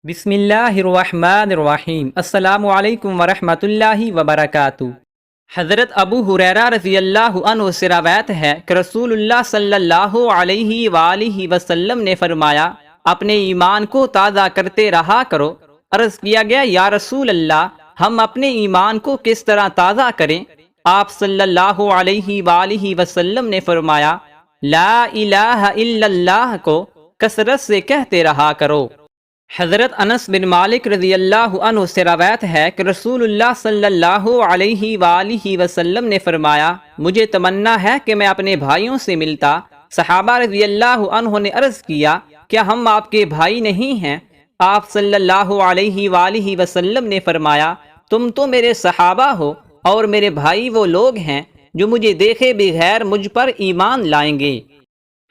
بسم اللہ الرحمن الرحیم۔ السلام علیکم ورحمۃ اللہ وبرکاتہ۔ حضرت ابو ہریرہ رضی اللہ عنہ سے روایت ہے کہ رسول اللہ صلی اللہ علیہ وآلہ وسلم نے فرمایا، اپنے ایمان کو تازہ کرتے رہا کرو۔ عرض کیا گیا، یا رسول اللہ، ہم اپنے ایمان کو کس طرح تازہ کریں؟ آپ صلی اللہ علیہ وآلہ وسلم نے فرمایا، لا الہ الا اللہ کو کثرت سے کہتے رہا کرو۔ حضرت انس بن مالک رضی اللہ عنہ سے روایت ہے کہ رسول اللہ صلی اللہ علیہ وآلہ وسلم نے فرمایا، مجھے تمنا ہے کہ میں اپنے بھائیوں سے ملتا۔ صحابہ رضی اللہ عنہ نے عرض کیا، کیا ہم آپ کے بھائی نہیں ہیں؟ آپ صلی اللہ علیہ وآلہ وسلم نے فرمایا، تم تو میرے صحابہ ہو، اور میرے بھائی وہ لوگ ہیں جو مجھے دیکھے بغیر مجھ پر ایمان لائیں گے۔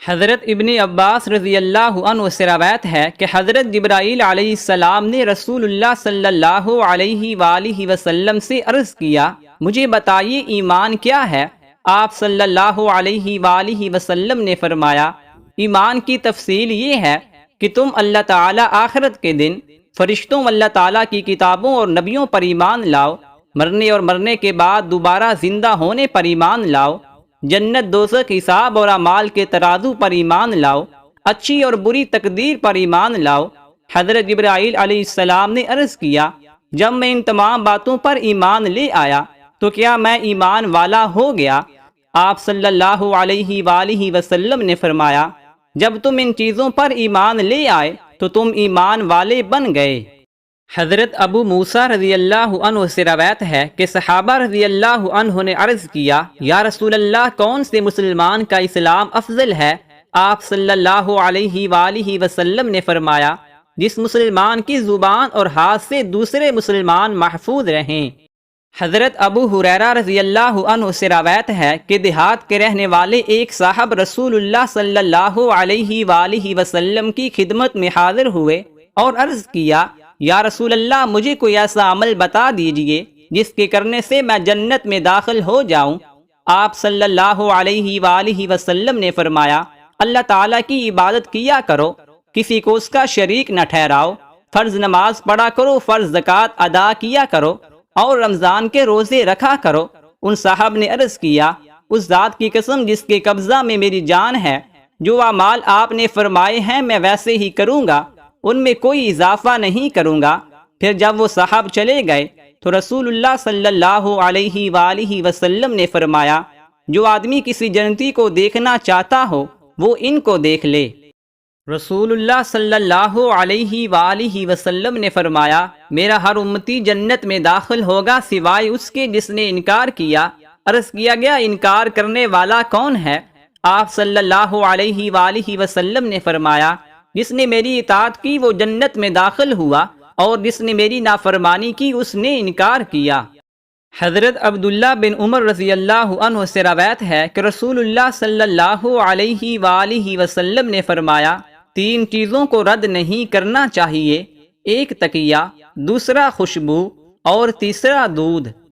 حضرت ابن عباس رضی اللہ عنہ سے روایت ہے کہ حضرت جبرائیل علیہ السلام نے رسول اللہ صلی اللہ علیہ وآلہ وسلم سے عرض کیا، مجھے بتائیے ایمان کیا ہے؟ آپ صلی اللہ علیہ وآلہ وسلم نے فرمایا، ایمان کی تفصیل یہ ہے کہ تم اللہ تعالی آخرت کے دن، فرشتوں، اللہ تعالیٰ کی کتابوں اور نبیوں پر ایمان لاؤ، مرنے اور مرنے کے بعد دوبارہ زندہ ہونے پر ایمان لاؤ، جنت دوزخ، حساب اور اعمال کے ترازو پر ایمان لاؤ، اچھی اور بری تقدیر پر ایمان لاؤ۔ حضرت جبرائیل علیہ السلام نے عرض کیا، جب میں ان تمام باتوں پر ایمان لے آیا تو کیا میں ایمان والا ہو گیا؟ آپ صلی اللہ علیہ وآلہ وسلم نے فرمایا، جب تم ان چیزوں پر ایمان لے آئے تو تم ایمان والے بن گئے۔ حضرت ابو موسیٰ رضی اللہ عنہ سے روایت ہے کہ صحابہ رضی اللہ عنہ نے عرض کیا، یا رسول اللہ، کون سے مسلمان کا اسلام افضل ہے؟ آپ صلی اللہ علیہ وآلہ وسلم نے فرمایا، جس مسلمان کی زبان اور ہاتھ سے دوسرے مسلمان محفوظ رہیں۔ حضرت ابو ہریرہ رضی اللہ عنہ سے روایت ہے کہ دیہات کے رہنے والے ایک صاحب رسول اللہ صلی اللہ علیہ وآلہ وسلم کی خدمت میں حاضر ہوئے اور عرض کیا، یا رسول اللہ، مجھے کوئی ایسا عمل بتا دیجئے جس کے کرنے سے میں جنت میں داخل ہو جاؤں۔ آپ صلی اللہ علیہ وآلہ وسلم نے فرمایا، اللہ تعالیٰ کی عبادت کیا کرو، کسی کو اس کا شریک نہ ٹھہراؤ، فرض نماز پڑھا کرو، فرض زکوٰۃ ادا کیا کرو، اور رمضان کے روزے رکھا کرو۔ ان صاحب نے عرض کیا، اس ذات کی قسم جس کے قبضہ میں میری جان ہے، جو اعمال آپ نے فرمائے ہیں میں ویسے ہی کروں گا، ان میں کوئی اضافہ نہیں کروں گا۔ پھر جب وہ صاحب چلے گئے تو رسول اللہ صلی اللہ علیہ وآلہ وسلم نے فرمایا، جو آدمی کسی جنتی کو دیکھنا چاہتا ہو وہ ان کو دیکھ لے۔ رسول اللہ صلی اللہ علیہ وآلہ وسلم نے فرمایا، میرا ہر امتی جنت میں داخل ہوگا سوائے اس کے جس نے انکار کیا۔ عرض کیا گیا، انکار کرنے والا کون ہے؟ آپ صلی اللہ علیہ وآلہ وسلم نے فرمایا، جس نے میری اطاعت کی وہ جنت میں داخل ہوا، اور جس نے میری نافرمانی کی اس نے انکار کیا۔ حضرت عبداللہ بن عمر رضی اللہ عنہ سے روایت ہے کہ رسول اللہ صلی اللہ علیہ وآلہ وسلم نے فرمایا، تین چیزوں کو رد نہیں کرنا چاہیے، ایک تقیہ، دوسرا خوشبو، اور تیسرا دودھ۔